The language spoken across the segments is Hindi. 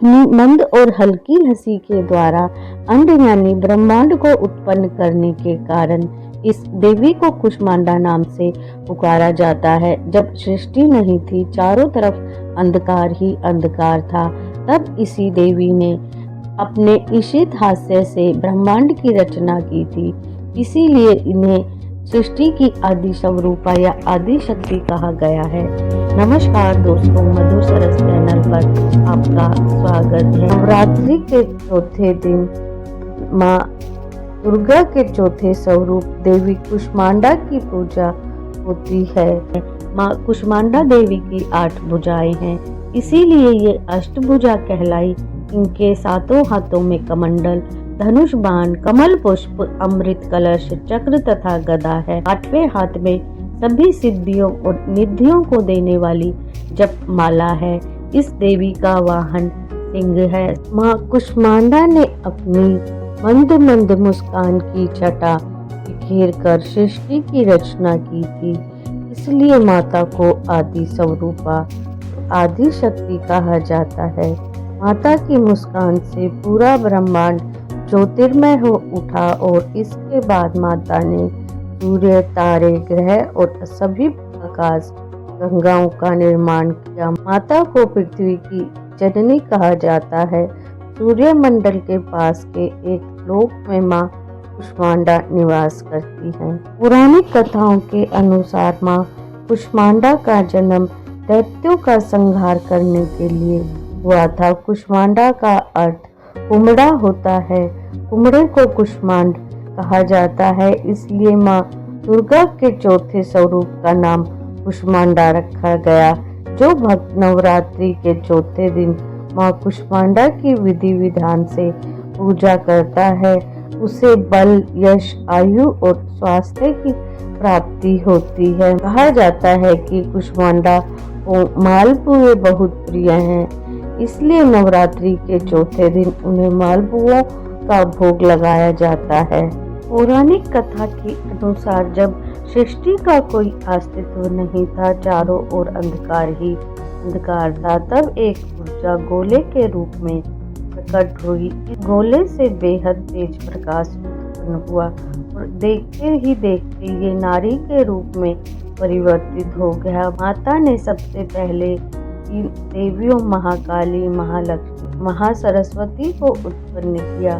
अपनी मंद और हल्की हंसी के द्वारा अंड यानी ब्रह्मांड को उत्पन्न करने के कारण इस देवी को कुष्मांडा नाम से पुकारा जाता है। जब सृष्टि नहीं थी, चारों तरफ अंधकार ही अंधकार था, तब इसी देवी ने अपने ईशित हास्य से ब्रह्मांड की रचना की थी। इसीलिए इन्हें सृष्टि की आदि स्वरूपा या आदि शक्ति कहा गया है। नमस्कार दोस्तों, मधुर सरस चैनल पर आपका स्वागत है। नवरात्रि के चौथे दिन माँ दुर्गा के चौथे स्वरूप देवी कुष्मांडा की पूजा होती है। माँ कुष्मांडा देवी की 8 भुजाएं हैं, इसीलिए ये अष्टभुजा कहलाई। इनके 7 हाथों में कमंडल, धनुष बाण, कमल पुष्प, अमृत कलश, चक्र तथा गदा है। 8वें हाथ में सभी सिद्धियों और निधियों को देने वाली जप माला है। इस देवी का वाहन सिंह है। माँ कुष्मांडा ने अपनी मंद मंद मुस्कान की छटा बिखेर कर सृष्टि की रचना की थी। इसलिए माता को आदि स्वरूपा, आदि शक्ति कहा जाता है। माता की मुस्कान से पूरा ब्रह्मांड ज्योतिर्मय हो उठा और इसके बाद माता ने सूर्य, तारे, ग्रह और सभी आकाश गंगाओं का निर्माण किया। माता को पृथ्वी की जननी कहा जाता है। सूर्य मंडल के पास के एक लोक में माँ कुष्मांडा निवास करती हैं। पौराणिक कथाओं के अनुसार माँ कुष्मांडा का जन्म दैत्यों का संहार करने के लिए हुआ था। कुष्मांडा का अर्थ कुमड़ा होता है। कुमड़े को कुष्मांड कहा जाता है, इसलिए माँ दुर्गा के चौथे स्वरूप का नाम कुष्मांडा रखा गया। जो भक्त नवरात्रि के चौथे दिन माँ कुष्मांडा की विधि विधान से पूजा करता है, उसे बल, यश, आयु और स्वास्थ्य की प्राप्ति होती है। कहा जाता है कि कुष्मांडा को मालपुए बहुत प्रिय हैं, इसलिए नवरात्रि के चौथे दिन उन्हें मालपुओं का भोग लगाया जाता है। पौराणिक कथा के अनुसार जब सृष्टि का कोई अस्तित्व नहीं था, चारों ओर अंधकार ही अंधकार था, तब एक ऊर्जा गोले के रूप में प्रकट हुई। इस गोले से बेहद तेज प्रकाश उत्पन्न हुआ और देखते ही देखते ये नारी के रूप में परिवर्तित हो गया। माता ने सबसे पहले इन देवियों महाकाली, महालक्ष्मी, महासरस्वती को उत्पन्न किया।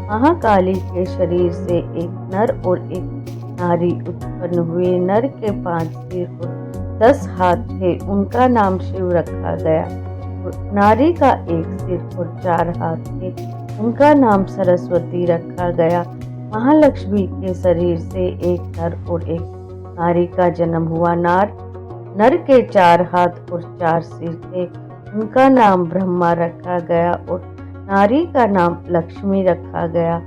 महाकाली के शरीर से एक नर और एक नारी उत्पन्न हुए। नर के 5 सिर और 10 हाथ थे, उनका नाम शिव रखा गया। नारी का 1 सिर और 4 हाथ थे, उनका नाम सरस्वती रखा गया। महालक्ष्मी के शरीर से एक नर और एक नारी का जन्म हुआ। नर के 4 हाथ और 4 सिर थे, उनका नाम ब्रह्मा रखा गया और नारी का नाम लक्ष्मी रखा गया।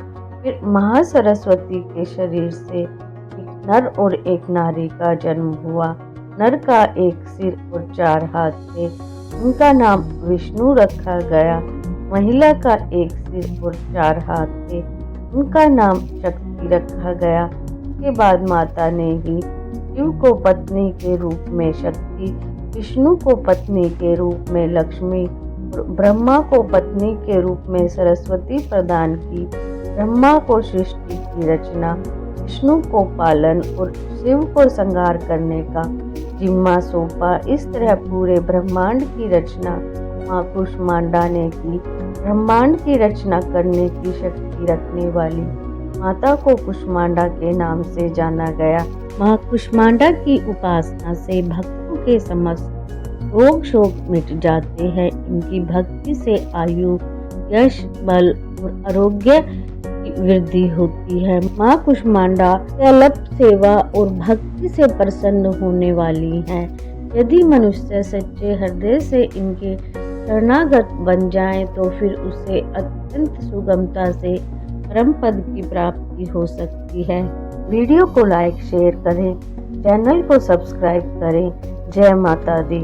फिर महासरस्वती के शरीर से एक नर और एक नारी का जन्म हुआ। नर का 1 सिर और 4 हाथ थे, उनका नाम विष्णु रखा गया। महिला का 1 सिर और 4 हाथ थे, उनका नाम शक्ति रखा गया। इसके बाद माता ने ही शिव को पत्नी के रूप में शक्ति, विष्णु को पत्नी के रूप में लक्ष्मी और ब्रह्मा को पत्नी के रूप में सरस्वती प्रदान की। ब्रह्मा को सृष्टि की रचना, विष्णु को पालन और शिव को संहार करने का जिम्मा सौंपा। इस तरह पूरे ब्रह्मांड की रचना माँ कुष्मांडा ने की। ब्रह्मांड की रचना करने की शक्ति रखने वाली माता को कुष्मांडा के नाम से जाना गया। माँ कुष्मांडा की उपासना से भक्तों के समस्त रोग शोक मिट जाते हैं। इनकी भक्ति से आयु, यश, बल और आरोग्य की वृद्धि होती है। माँ कुष्मांडा अल्प सेवा और भक्ति से प्रसन्न होने वाली हैं। यदि मनुष्य सच्चे हृदय से इनके शरणागत बन जाए तो फिर उसे अत्यंत सुगमता से परम पद की प्राप्ति हो सकती है। वीडियो को लाइक, शेयर करें, चैनल को सब्सक्राइब करें। जय माता दी।